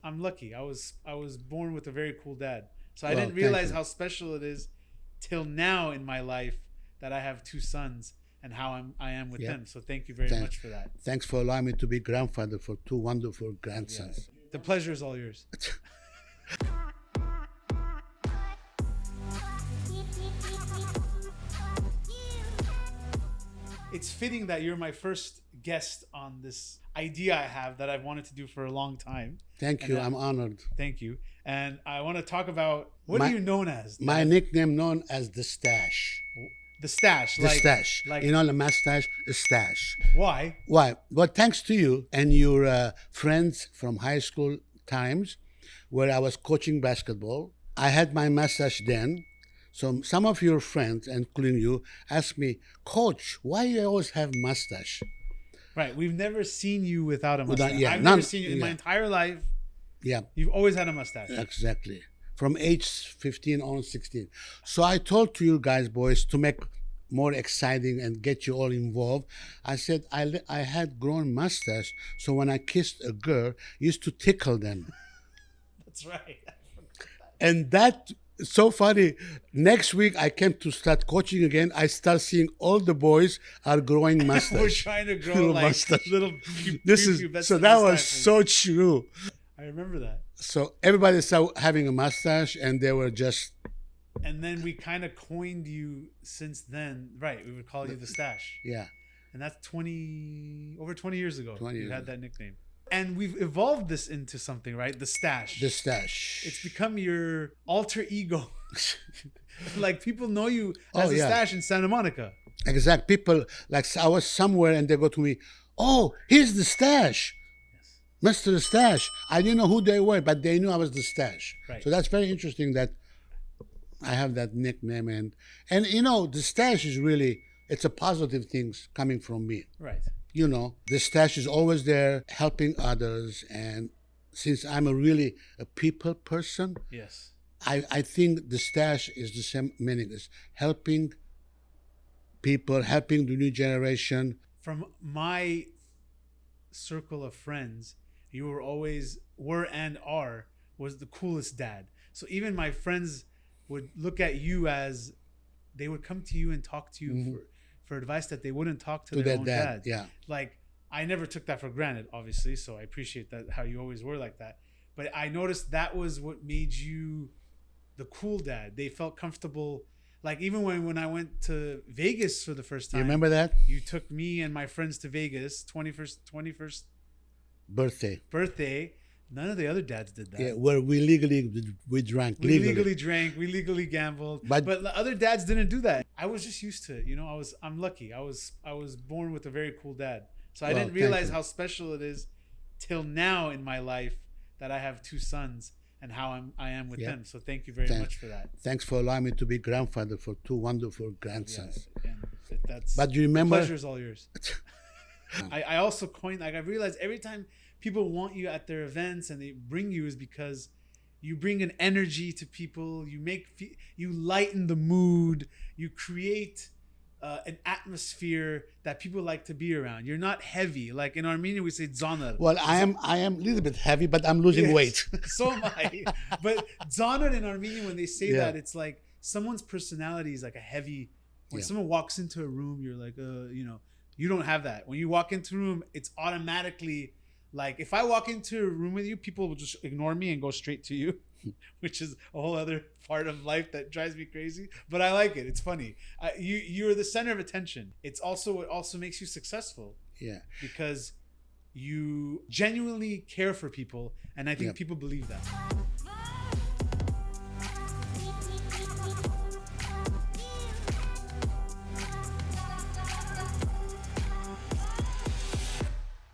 I'm lucky. I was born with a very cool dad. So I Well, didn't thank realize you. how special it is till now in my life that I have two sons and how I am with Yep. them. So thank you very Thank- much for that. Thanks for allowing me to be grandfather for two wonderful Yeah. grandsons. The pleasure is all yours. It's fitting that you're my first guest on this idea I have that I've wanted to do for a long time. Thank And you. I'm honored. Thank you. And I want to talk about what My- are you known as? My Dad? nickname known as the Stache. The stash. The Stache. Like You know the mustache? The Stache. why? Why? Well, thanks to you and your friends from high school times where I was coaching basketball. I had my mustache then. So some of your friends, including you, asked me, Coach, why you always have mustache? Right. We've never seen you without a Without- mustache. yeah, I've none- never seen you in my yeah. entire life. Yeah, You've always had a mustache. exactly. From age 15 on 16. So I told to you guys, boys, to make more exciting and get you all involved. I said I had grown mustache, so when I kissed a girl, I used to tickle them. That's right. And that so funny. Next week I came to start coaching again. I start seeing all the boys are growing mustache. We're trying to grow Little like mustache. little. This is so that was mustaches. so true. I remember that. So everybody started having a mustache, and they were just And then we kind of coined you since then. Right. We would call you the stash. yeah. And that's over 20 years ago. 20 you years had ago. that nickname. And we've evolved this into something, right? The stash. The stash. It's become your alter ego. Like people know you Oh, as a yeah. stash in Santa Monica. Exact. People like I was somewhere and they go to me, "Oh, here's the stash, Yes. Mr. Stash." I didn't know who they were, but they knew I was the stash. Right. So that's very interesting that I have that nickname and you know the stash is really it's a positive thing coming from me. Right. You know, the stash is always there helping others, and since I'm really a people person, Yes. I think the stash is the same meaning as helping people, helping the new generation. From my circle of friends, you were and are was the coolest dad. So even my friends would look at you as they would come to you and talk to you for advice that they wouldn't talk to their their own dad, dads. yeah. Like I never took that for granted, obviously. So I appreciate that how you always were like that. But I noticed that was what made you the cool dad. They felt comfortable. Like even when I went to Vegas for the first time. You remember that? You took me and my friends to Vegas, 21st Birthday. birthday. None of the other dads did that. Yeah, where we drank We legally. legally drank, we legally gambled, But- but the other dads didn't do that. I was just used to it, I'm lucky. I was born with a very cool dad. So I Well, didn't thank realize you. how special it is till now in my life that I have two sons and how I am with Yeah. them. So thank you very Thank- much for that. Thanks for allowing me to be grandfather for two wonderful grandsons. Yeah, and that's But you remember? the pleasure is all yours. I also coined, like, I realized every time people want you at their events and they bring you is because you bring an energy to people. You lighten the mood. You create an atmosphere that people like to be around. You're not heavy. Like in Armenian, we say zanar. Well, I am a little bit heavy, but I'm losing Yes. weight. So am I. But zanar in Armenian, when they say Yeah. that, it's like someone's personality is like a heavy. When Yeah. someone walks into a room, you're like, you don't have that. When you walk into a room, it's automatically like if I walk into a room with you, people will just ignore me and go straight to you, which is a whole other part of life that drives me crazy. But I like it. It's funny. You're the center of attention. It's also what also makes you successful Yeah. because you genuinely care for people, and I think Yeah. people believe that.